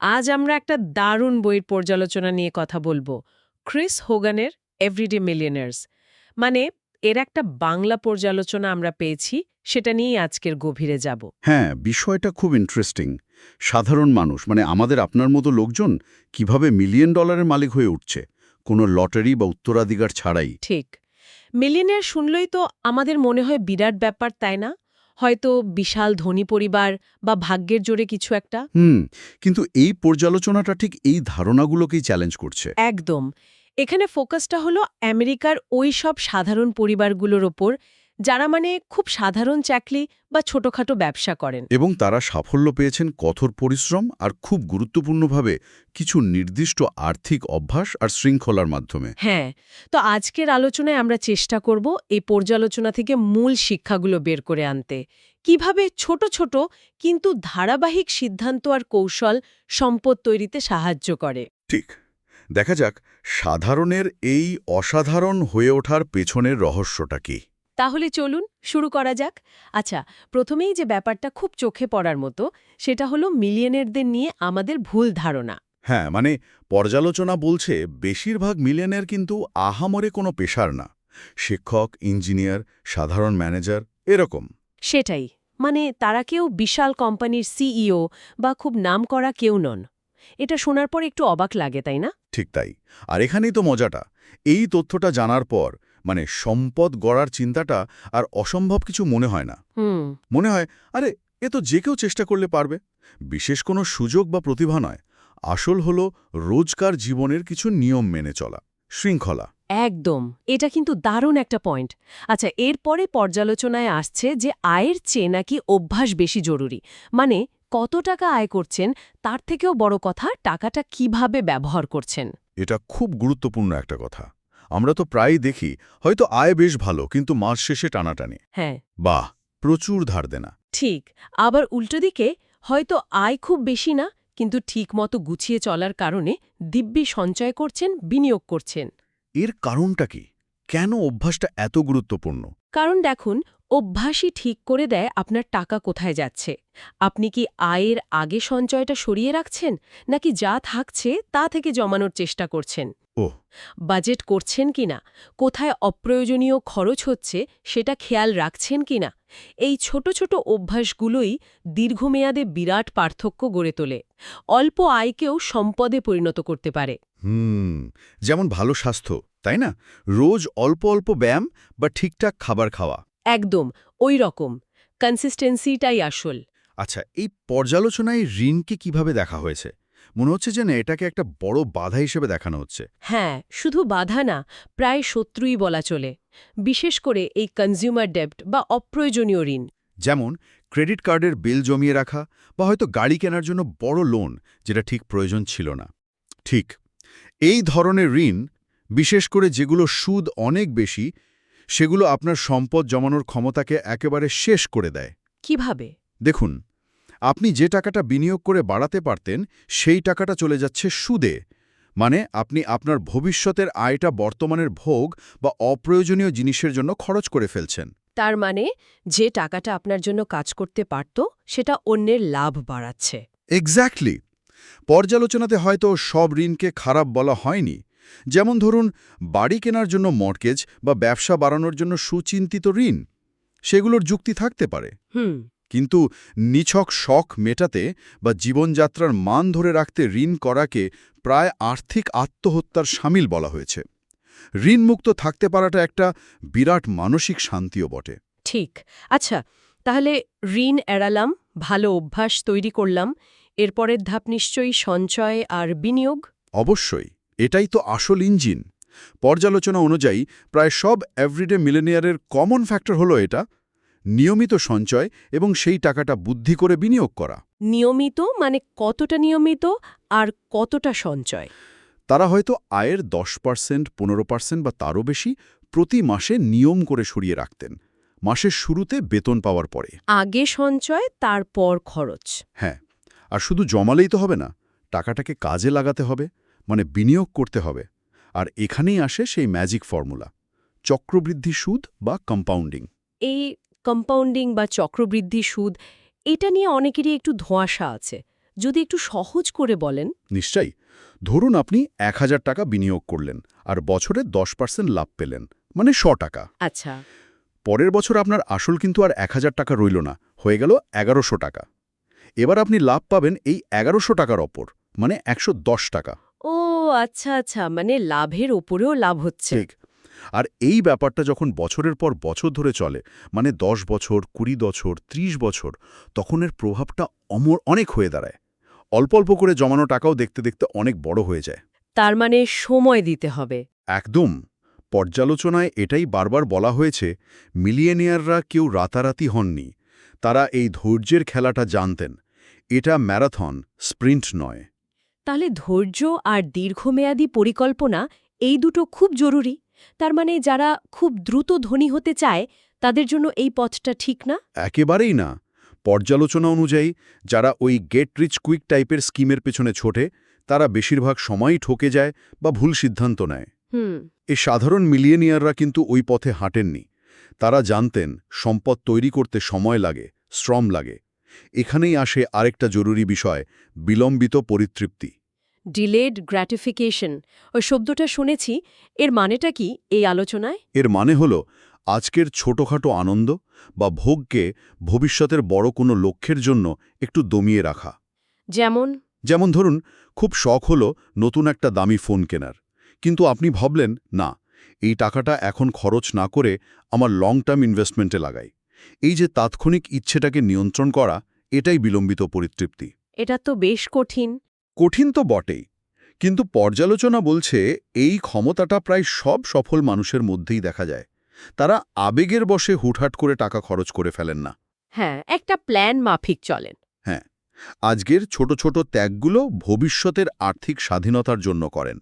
আজ আমরা একটা দারুণ বইয়ের পর্যালোচনা নিয়ে কথা বলবো, ক্রিস হোগানের এভরিডে মিলিয়নার্স। মানে এর একটা বাংলা পর্যালোচনা আমরা পেয়েছি, সেটা নিয়েই আজকের গভীরে যাব। হ্যাঁ, বিষয়টা খুব ইন্টারেস্টিং। সাধারণ মানুষ মানে আমাদের আপনার মতো লোকজন কিভাবে মিলিয়ন ডলারের মালিক হয়ে উঠছে কোনো লটারি বা উত্তরাধিকার ছাড়াই। ঠিক, মিলিয়নার শুনলেই তো আমাদের মনে হয় বিরাট ব্যাপার, তাই না? হয়তো বিশাল ধনী পরিবার বা ভাগ্যের জোরে কিছু একটা। কিন্তু এই পর্যালোচনাটা ঠিক এই ধারণাগুলোকেই চ্যালেঞ্জ করছে। একদম। এখানে ফোকাসটা হলো আমেরিকার ওই সব সাধারণ পরিবারগুলোর ওপর, যারা মানে খুব সাধারণ চাকরি বা ছোটখাটো ব্যবসা করেন। এবং তারা সাফল্য পেয়েছেন কঠোর পরিশ্রম আর খুব গুরুত্বপূর্ণভাবে কিছু নির্দিষ্ট আর্থিক অভ্যাস আর শৃঙ্খলার মাধ্যমে। হ্যাঁ, তো আজকের আলোচনায় আমরা চেষ্টা করব এই পর্যালোচনা থেকে মূল শিক্ষাগুলো বের করে আনতে। কিভাবে ছোট ছোট কিন্তু ধারাবাহিক সিদ্ধান্ত আর কৌশল সম্পদ তৈরিতে সাহায্য করে। ঠিক। দেখা যাক সাধারণের এই অসাধারণ হয়ে ওঠার পেছনের রহস্যটা কি। তাহলে চলুন শুরু করা যাক। আচ্ছা, প্রথমেই যে ব্যাপারটা খুব চোখে পড়ার মতো, সেটা হলো মিলিয়নেরদের নিয়ে আমাদের ভুল ধারণা। হ্যাঁ, মানে পর্যালোচনা বলছে বেশিরভাগ মিলিয়নের কিন্তু আহামরে কোনো পেশার না। শিক্ষক, ইঞ্জিনিয়ার, সাধারণ ম্যানেজার এরকম। সেটাই, মানে তারা কেউ বিশাল কোম্পানির সিইও বা খুব নামকরা কেউ নন। এটা শোনার পর একটু অবাক লাগে, তাই না? ঠিক তাই। আর এখানেই তো মজাটা। এই তথ্যটা জানার পর মানে সম্পদ গড়ার চিন্তাটা আর অসম্ভব কিছু মনে হয় না। হুম। মনে হয় আরে এ তো যে কেউ চেষ্টা করলে পারবে। বিশেষ কোনো সুযোগ বা প্রতিভা নয়। আসল হলো রোজকার জীবনের কিছু নিয়ম মেনে চলা, শৃঙ্খলা। একদম, এটা কিন্তু দারুণ একটা পয়েন্ট। আচ্ছা, এরপরে পর্যালোচনায় আসছে যে আয়ের চেয়ে নাকি অভ্যাস বেশি জরুরি। মানে কত টাকা আয় করছেন, তার থেকেও বড় কথা টাকাটা কিভাবে ব্যবহার করছেন। এটা খুব গুরুত্বপূর্ণ একটা কথা। আমরা তো প্রায়ই দেখি হয়তো আয় বেশ ভালো কিন্তু মাস শেষে টানাটানি। হ্যাঁ, বাহ, প্রচুর ধার দেনা। ঠিক। আবার উল্টো দিকে হয়তো আয় খুব বেশি না, কিন্তু ঠিকমতো গুছিয়ে চলার কারণে দিব্যি সঞ্চয় করছেন, বিনিয়োগ করছেন। এর কারণটা কি? কেন অভ্যাসটা এত গুরুত্বপূর্ণ? কারণ দেখুন, অভ্যাসই ঠিক করে দেয় আপনার টাকা কোথায় যাচ্ছে। আপনি কি আয়ের আগে সঞ্চয়টা সরিয়ে রাখছেন, নাকি যা থাকছে তা থেকে জমানোর চেষ্টা করছেন? ওহ, বাজেট করছেন কিনা, কোথায় অপ্রয়োজনীয় খরচ হচ্ছে সেটা খেয়াল রাখছেন কিনা, এই ছোট ছোট অভ্যাসগুলোই দীর্ঘমেয়াদে বিরাট পার্থক্য গড়ে তোলে। অল্প আয়কেও সম্পদে পরিণত করতে পারে। হুম, যেমন ভালো স্বাস্থ্য, তাই না? রোজ অল্প অল্প ব্যায়াম বা ঠিকঠাক খাবার খাওয়া। একদম ওই রকম। কনসিস্টেন্সিটাই আসল। আচ্ছা, এই পর্যালোচনায় ঋণকে কিভাবে দেখা হয়েছে? মনে হচ্ছে যে না, এটাকে একটা বড় বাধা হিসেবে দেখানো হচ্ছে। হ্যাঁ, শুধু বাধা না, প্রায় শত্রুই বলা চলে। বিশেষ করে এই কনজিউমার ডেব্ট বা অপ্রয়োজনীয় ঋণ। যেমন ক্রেডিট কার্ডের বিল জমিয়ে রাখা বা হয়তো গাড়ি কেনার জন্য বড় লোন, যেটা ঠিক প্রয়োজন ছিল না। ঠিক, এই ধরনের ঋণ, বিশেষ করে যেগুলো সুদ অনেক বেশি, সেগুলো আপনার সম্পদ জমানোর ক্ষমতাকে একেবারে শেষ করে দেয়। কিভাবে? দেখুন, আপনি যে টাকাটা বিনিয়োগ করে বাড়াতে পারতেন সেই টাকাটা চলে যাচ্ছে সুদে। মানে আপনি আপনার ভবিষ্যতের আয়টা বর্তমানের ভোগ বা অপ্রয়োজনীয় জিনিসের জন্য খরচ করে ফেলছেন। তার মানে যে টাকাটা আপনার জন্য কাজ করতে পারত, সেটা অন্যের লাভ বাড়াচ্ছে। এক্স্যাক্টলি। পর্যালোচনাতে হয়তো সব ঋণকে খারাপ বলা হয়নি। যেমন ধরুন, বাড়ি কেনার জন্য মর্টগেজ বা ব্যবসা বাড়ানোর জন্য সুচিন্তিত ঋণ, সেগুলোর যুক্তি থাকতে পারে। হুম। কিন্তু নিছক শখ মেটাতে বা জীবনযাত্রার মান ধরে রাখতে ঋণ করাকে প্রায় আর্থিক আত্মহত্যার শামিল বলা হয়েছে। ঋণমুক্ত থাকতে পারাটা একটা বিরাট মানসিক শান্তিও বটে। ঠিক। আচ্ছা, তাহলে ঋণ এড়ালাম, ভালো অভ্যাস তৈরি করলাম। এরপরের ধাপ নিশ্চয়ই সঞ্চয় আর বিনিয়োগ। অবশ্যই, এটাই তো আসল ইঞ্জিন। পর্যালোচনা অনুযায়ী প্রায় সব এভরিডে মিলেনিয়ারের কমন ফ্যাক্টর হলো এটা: নিয়মিত সঞ্চয় এবং সেই টাকাটা বুদ্ধি করে বিনিয়োগ করা। নিয়মিত মানে কতটা নিয়মিত, আর কতটা সঞ্চয়? তারা হয়তো আয়ের 10%, 15% বা তারও বেশি প্রতি মাসে নিয়ম করে সরিয়ে রাখতেন, মাসের শুরুতে বেতন পাওয়ার পরে। আগে সঞ্চয়, তারপর খরচ। হ্যাঁ, আর শুধু জমালেই তো হবে না, টাকাটাকে কাজে লাগাতে হবে, মানে বিনিয়োগ করতে হবে। আর এখানেই আসে সেই ম্যাজিক ফর্মুলা, চক্রবৃদ্ধি সুদ বা কম্পাউন্ডিং। এই কম্পাউন্ডিং বা চক্রবৃদ্ধি সুদ, এটা নিয়ে অনেকেরই একটু ধোঁয়াশা আছে। যদি একটু সহজ করে বলেন। নিশ্চয়ই। ধরুন আপনি ১,০০০ টাকা বিনিয়োগ করলেন আর বছরে 10% লাভ পেলেন, মানে ১০০ টাকা। আচ্ছা। পরের বছর আপনার আসল কিন্তু আর ১,০০০ টাকা রইল না, হয়ে গেল ১১০০ টাকা। এবার আপনি লাভ পাবেন এই ১১০০ টাকার ওপর, মানে ১১০ টাকা। ও আচ্ছা আচ্ছা, মানে লাভের ওপরেও লাভ হচ্ছে। ঠিক। আর এই ব্যাপারটা যখন বছরের পর বছর ধরে চলে, মানে ১০ বছর, ২০ বছর, ৩০ বছর, তখন এর প্রভাবটা অনেক হয়ে দাঁড়ায়। অল্প অল্প করে জমানো টাকাও দেখতে দেখতে অনেক বড় হয়ে যায়। তার মানে সময় দিতে হবে। একদম। পর্যালোচনায় এটাই বারবার বলা হয়েছে, মিলিয়েনিয়াররা কেউ রাতারাতি হননি। তারা এই ধৈর্যের খেলাটা জানতেন। এটা ম্যারাথন, স্প্রিন্ট নয়। তাহলে ধৈর্য আর দীর্ঘমেয়াদী পরিকল্পনা এই দুটো খুব জরুরি। তার মানে যারা খুব দ্রুত ধনী হতে চায় তাদের জন্য এই পথটা ঠিক না? একেবারেই না। পর্যালোচনা অনুযায়ী যারা ওই গেট রিচ কুইক টাইপের স্কিমের পেছনে ছোটে, তারা বেশিরভাগ সময়ই ঠকে যায় বা ভুল সিদ্ধান্ত নেয়। হুম। এই সাধারণ মিলিয়েনিয়াররা কিন্তু ওই পথে হাঁটেননি। তারা জানতেন সম্পদ তৈরি করতে সময় লাগে, শ্রম লাগে। এখানেই আসে আরেকটা জরুরি বিষয়, বিলম্বিত পরিতৃপ্তি। ডিলেড গ্র্যাটিফিকেশন, ওই শব্দটা শুনেছি। এর মানেটা কি এই আলোচনায়? এর মানে হল আজকের ছোটখাটো আনন্দ বা ভোগকে ভবিষ্যতের বড় কোনো লক্ষ্যের জন্য একটু দমিয়ে রাখা। যেমন? যেমন ধরুন, খুব শখ হলো নতুন একটা দামি ফোন কেনার, কিন্তু আপনি ভাবলেন, না, এই টাকাটা এখন খরচ না করে আমার লং টার্ম ইনভেস্টমেন্টে লাগাই। এই যে তাৎক্ষণিক ইচ্ছেটাকে নিয়ন্ত্রণ করা, এটাই বিলম্বিত পরিতৃপ্তি। এটা তো বেশ কঠিন। কঠিন তো বটেই, কিন্তু পর্যালোচনা বলছে এই ক্ষমতাটা প্রায় সব সফল মানুষের মধ্যেই দেখা যায়। তারা আবেগের বশে হুটহাট করে টাকা খরচ করে ফেলেন না। হ্যাঁ, একটা প্ল্যান মাফিক চলেন। হ্যাঁ, আজকের ছোট ছোট ত্যাগগুলো ভবিষ্যতের আর্থিক স্বাধীনতার জন্য করেন।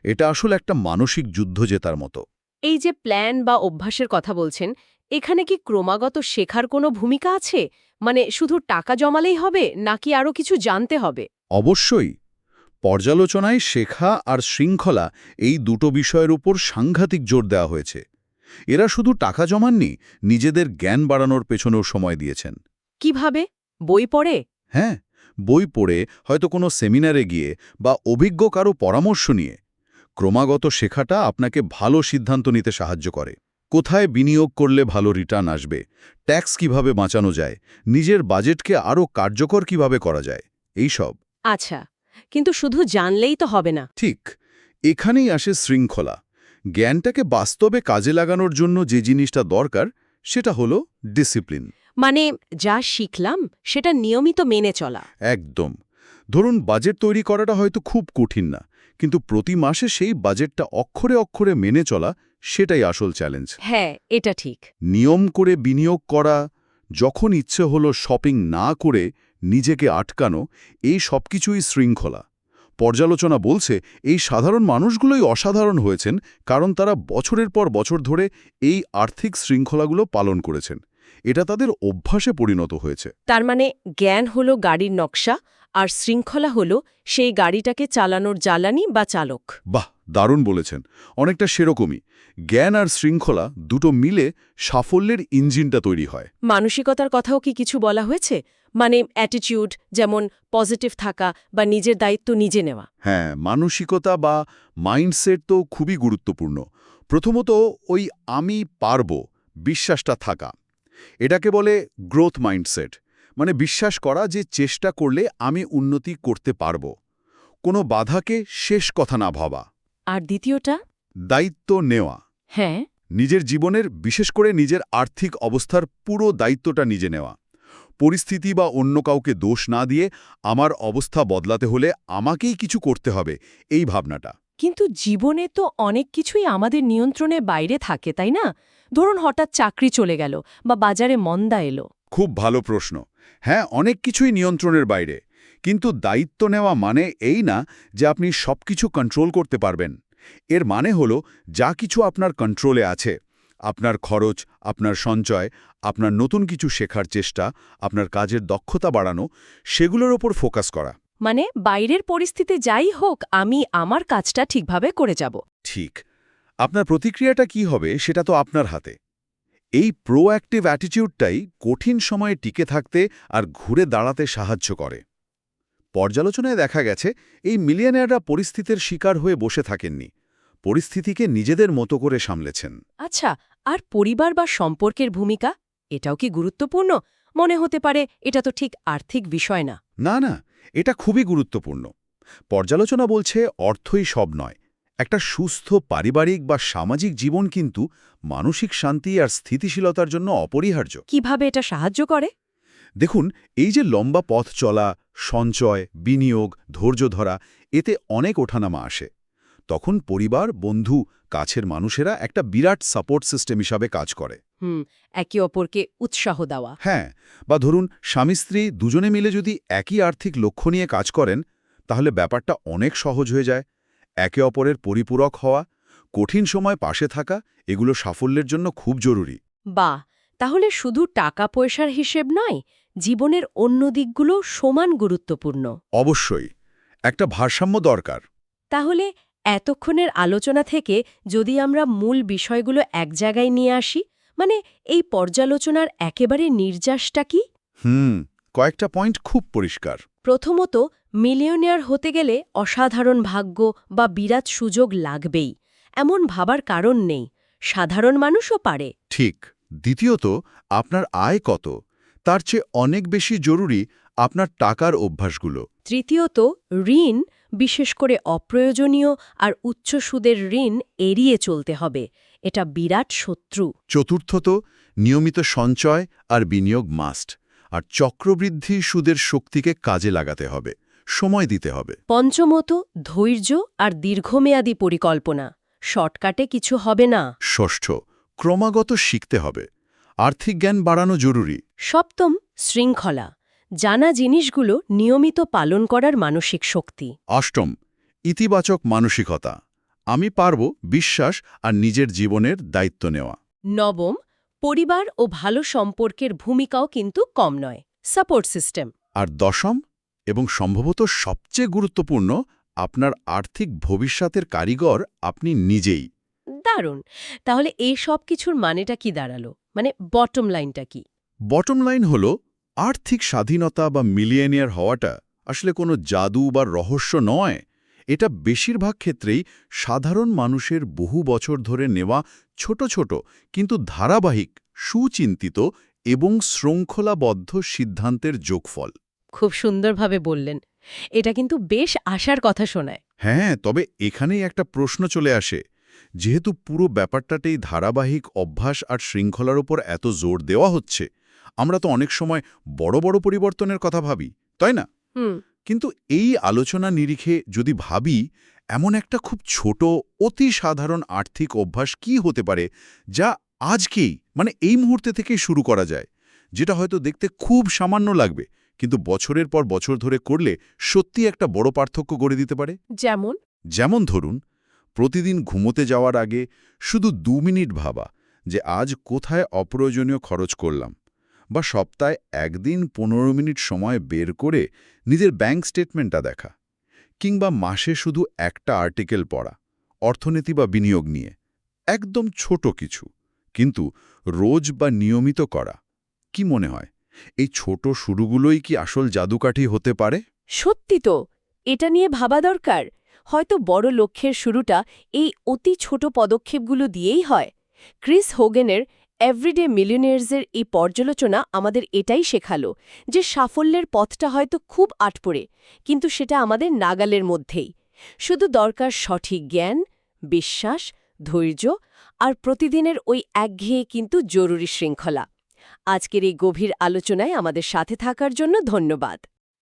এটা আসলে একটা মানসিক যুদ্ধ জেতার মতো। এই যে প্ল্যান বা অভ্যাসের কথা বলছেন, এখানে কি ক্রমাগত শেখার কোনো ভূমিকা আছে? মানে শুধু টাকা জমালেই হবে নাকি আরও কিছু জানতে হবে? অবশ্যই। পর্যালোচনায় শেখা আর শৃঙ্খলা, এই দুটো বিষয়ের উপর সাংঘাতিক জোর দেওয়া হয়েছে। এরা শুধু টাকা জমাননি, নিজেদের জ্ঞান বাড়ানোর পেছনেও সময় দিয়েছেন। কিভাবে? বই পড়ে? হ্যাঁ, বই পড়ে, হয়তো কোনো সেমিনারে গিয়ে বা অভিজ্ঞ কারো পরামর্শ নিয়ে। ক্রমাগত শেখাটা আপনাকে ভালো সিদ্ধান্ত নিতে সাহায্য করে। কোথায় বিনিয়োগ করলে ভালো রিটার্ন আসবে, ট্যাক্স কিভাবে বাঁচানো যায়, নিজের বাজেটকে আরও কার্যকর কিভাবে করা যায়, এই সব। আচ্ছা, কিন্তু শুধু জানলেই তো হবে না। ঠিক, এখানেই আসে শৃঙ্খলা। জ্ঞানটাকে বাস্তবে কাজে লাগানোর জন্য যে জিনিসটা দরকার, সেটা হলো ডিসিপ্লিন। মানে যা শিখলাম সেটা নিয়মিত মেনে চলা। একদম। ধরুন বাজেট তৈরি করাটা হয়তো খুব কঠিন না, কিন্তু প্রতি মাসে সেই বাজেটটা অক্ষরে অক্ষরে মেনে চলা, সেটাই আসল চ্যালেঞ্জ। হ্যাঁ, এটা ঠিক। নিয়ম করে বিনিয়োগ করা, যখন ইচ্ছে হলো শপিং না করে নিজেকে আটকানো, এই সবকিছুই শৃঙ্খলা। পর্যালোচনা বলছে এই সাধারণ মানুষগুলোই অসাধারণ হয়েছেন, কারণ তারা বছরের পর বছর ধরে এই আর্থিক শৃঙ্খলাগুলো পালন করেছেন। এটা তাদের অভ্যাসে পরিণত হয়েছে। তার মানে জ্ঞান হলো গাড়ির নকশা, আর শৃঙ্খলা হলো সেই গাড়িটাকে চালানোর জ্বালানি বা চালক। বাহ, দারুণ বলেছেন। অনেকটা সেরকমই। জ্ঞান আর শৃঙ্খলা দুটো মিলে সাফল্যের ইঞ্জিনটা তৈরি হয়। মানসিকতার কথাও কি কিছু বলা হয়েছে? মানে অ্যাটিটিউড, যেমন পজিটিভ থাকা বা নিজের দায়িত্ব নিজে নেওয়া। হ্যাঁ, মানসিকতা বা মাইন্ডসেট তো খুবই গুরুত্বপূর্ণ। প্রথমত ওই আমি পারবো বিশ্বাসটা থাকা। এটাকে বলে গ্রোথ মাইন্ডসেট, মানে বিশ্বাস করা যে চেষ্টা করলে আমি উন্নতি করতে পারবো। কোনো বাধাকে শেষ কথা না ভাবা। আর দ্বিতীয়টা? দায়িত্ব নেওয়া। হ্যাঁ। নিজের জীবনের, বিশেষ করে নিজের আর্থিক অবস্থার পুরো দায়িত্বটা নিজে নেওয়া। পরিস্থিতি বা অন্য কাউকে দোষ না দিয়ে আমার অবস্থা বদলাতে হলে আমাকেই কিছু করতে হবে, এই ভাবনাটা। কিন্তু জীবনে তো অনেক কিছুই আমাদের নিয়ন্ত্রণের বাইরে থাকে, তাই না? ধরুন হঠাৎ চাকরি চলে গেল বা বাজারে মন্দা এলো। খুব ভালো প্রশ্ন। হ্যাঁ, অনেক কিছুই নিয়ন্ত্রণের বাইরে, কিন্তু দায়িত্ব নেওয়া মানে এই না যে আপনি সবকিছু কন্ট্রোল করতে পারবেন। এর মানে হলো যা কিছু আপনার কন্ট্রোলে আছে, আপনার খরচ, আপনার সঞ্চয়, আপনার নতুন কিছু শেখার চেষ্টা, আপনার কাজের দক্ষতা বাড়ানো, সেগুলোর ওপর ফোকাস করা। মানে বাইরের পরিস্থিতি যাই হোক, আমি আমার কাজটা ঠিকভাবে করে যাব। ঠিক। আপনার প্রতিক্রিয়াটা কি হবে সেটা তো আপনার হাতে। এই প্রোঅ্যাক্টিভ অ্যাটিটিউডটাই কঠিন সময়ে টিকে থাকতে আর ঘুরে দাঁড়াতে সাহায্য করে। পর্যালোচনায় দেখা গেছে এই মিলিয়নেয়াররা পরিস্থিতির শিকার হয়ে বসে থাকেননি, পরিস্থিতিকে নিজেদের মতো করে সামলেছেন। আচ্ছা, আর পরিবার বা সম্পর্কের ভূমিকা এটাও কি গুরুত্বপূর্ণ? মনে হতে পারে এটা তো ঠিক আর্থিক বিষয় না। না না, এটা খুবই গুরুত্বপূর্ণ। পর্যালোচনা বলছে অর্থই সব নয়। একটা সুস্থ পারিবারিক বা সামাজিক জীবন কিন্তু মানসিক শান্তি আর স্থিতিশীলতার জন্য অপরিহার্য। কিভাবে এটা সাহায্য করে? দেখুন, এই যে লম্বা পথ চলা, সঞ্চয়, বিনিয়োগ, ধৈর্য ধরা, এতে অনেক ওঠানামা আসে। তখন পরিবার, বন্ধু, কাছের মানুষেরা একটা বিরাট সাপোর্ট সিস্টেম হিসাবে কাজ করে। একে অপরকে উৎসাহ দেওয়া। হ্যাঁ, বা ধরুন স্বামী-স্ত্রী দুজনে মিলে যদি একই আর্থিক লক্ষ্য নিয়ে কাজ করেন, তাহলে ব্যাপারটা অনেক সহজ হয়ে যায়। একে অপরের পরিপূরক হওয়া, কঠিন সময় পাশে থাকা, এগুলো সাফল্যের জন্য খুব জরুরি। বাহ, তাহলে শুধু টাকা পয়সার হিসেব নয়, জীবনের অন্য দিকগুলো সমান গুরুত্বপূর্ণ। অবশ্যই একটা ভারসাম্য দরকার। তাহলে এতক্ষণের আলোচনা থেকে যদি আমরা মূল বিষয়গুলো এক জায়গায় নিয়ে আসি, মানে এই পর্যালোচনার একেবারে নির্যাসটা কি? কয়েকটা পয়েন্ট খুব পরিষ্কার। প্রথমত, মিলিয়নিয়ার হতে গেলে অসাধারণ ভাগ্য বা বিরাট সুযোগ লাগবেই, এমন ভাবার কারণ নেই। সাধারণ মানুষও পারে। ঠিক। দ্বিতীয়ত, আপনার আয় কত, তার চেয়ে অনেক বেশি জরুরি আপনার টাকার অভ্যাসগুলো। তৃতীয়ত, ঋণ, বিশেষ করে অপ্রয়োজনীয় আর উচ্চ সুদের ঋণ এড়িয়ে চলতে হবে। এটা বিরাট শত্রু। চতুর্থত, নিয়মিত সঞ্চয় আর বিনিয়োগ মাস্ট। আর চক্রবৃদ্ধি সুদের শক্তিকে কাজে লাগাতে হবে, সময় দিতে হবে। পঞ্চমত, ধৈর্য আর দীর্ঘমেয়াদী পরিকল্পনা। শর্টকাটে কিছু হবে না। ষষ্ঠ, ক্রমাগত শিখতে হবে। আর্থিক জ্ঞান বাড়ানো জরুরি। সপ্তম, শৃঙ্খলা, জানা জিনিসগুলো নিয়মিত পালন করার মানসিক শক্তি। অষ্টম, ইতিবাচক মানসিকতা, আমি পারব বিশ্বাস আর নিজের জীবনের দায়িত্ব নেওয়া। নবম, পরিবার ও ভালো সম্পর্কের ভূমিকাও কিন্তু কম নয়, সাপোর্ট সিস্টেম। আর দশম এবং সম্ভবত সবচেয়ে গুরুত্বপূর্ণ, আপনার আর্থিক ভবিষ্যতের কারিগর আপনি নিজেই। দারুণ। তাহলে এই সব কিছুর মানেটা কি দাঁড়ালো, মানে বটম লাইনটা কি? বটম লাইন হল, আর্থিক স্বাধীনতা বা মিলিয়নিয়ার হওয়াটা আসলে কোনো জাদু বা রহস্য নয়। এটা বেশিরভাগ ক্ষেত্রেই সাধারণ মানুষের বহু বছর ধরে নেওয়া ছোট ছোট কিন্তু ধারাবাহিক, সুচিন্তিত এবং শৃঙ্খলাবদ্ধ সিদ্ধান্তের যোগফল। খুব সুন্দরভাবে বললেন। এটা কিন্তু বেশ আশার কথা শোনায়। হ্যাঁ, তবে এখানেই একটা প্রশ্ন চলে আসে। যেহেতু পুরো ব্যাপারটাতেই ধারাবাহিক অভ্যাস আর শৃঙ্খলার উপর এত জোর দেওয়া হচ্ছে, আমরা তো অনেক সময় বড় বড় পরিবর্তনের কথা ভাবি, তাই না? কিন্তু এই আলোচনা নিরিখে যদি ভাবি, এমন একটা খুব ছোট, অতি সাধারণ আর্থিক অভ্যাস কি হতে পারে যা আজকেই, মানে এই মুহূর্তে থেকেই শুরু করা যায়, যেটা হয়তো দেখতে খুব সামান্য লাগবে, কিন্তু বছরের পর বছর ধরে করলে সত্যি একটা বড় পার্থক্য গড়ে দিতে পারে। যেমন ধরুন, প্রতিদিন ঘুমোতে যাওয়ার আগে শুধু 2 মিনিট ভাবা যে আজ কোথায় অপ্রয়োজনীয় খরচ করলাম, বা সপ্তাহে একদিন 15 মিনিট সময় বের করে নিজের ব্যাংক স্টেটমেন্টটা দেখা, কিংবা মাসে শুধু একটা আর্টিকেল পড়া, অর্থনীতি বা বিনিয়োগ নিয়ে। একদম ছোট কিছু, কিন্তু রোজ বা নিয়মিত করা। কি মনে হয়, এই ছোট শুরুগুলোই কি আসল জাদুকাঠি হতে পারে? সত্যি তো, এটা নিয়ে ভাবা দরকার। হয়তো বড় লক্ষ্যের শুরুটা এই অতি ছোট পদক্ষেপগুলো দিয়েই হয়। ক্রিস হোগেনের এভরিডে মিলিয়নিয়ার্সের এই পর্যালোচনা আমাদের এটাই শেখালো যে সাফল্যের পথটা হয়তো খুব আটপড়ে, কিন্তু সেটা আমাদের নাগালের মধ্যেই। শুধু দরকার সঠিক জ্ঞান, বিশ্বাস, ধৈর্য আর প্রতিদিনের ওই একঘেয়ে কিন্তু জরুরি শৃঙ্খলা। আজকের এই গভীর আলোচনায় আমাদের সাথে থাকার জন্য ধন্যবাদ।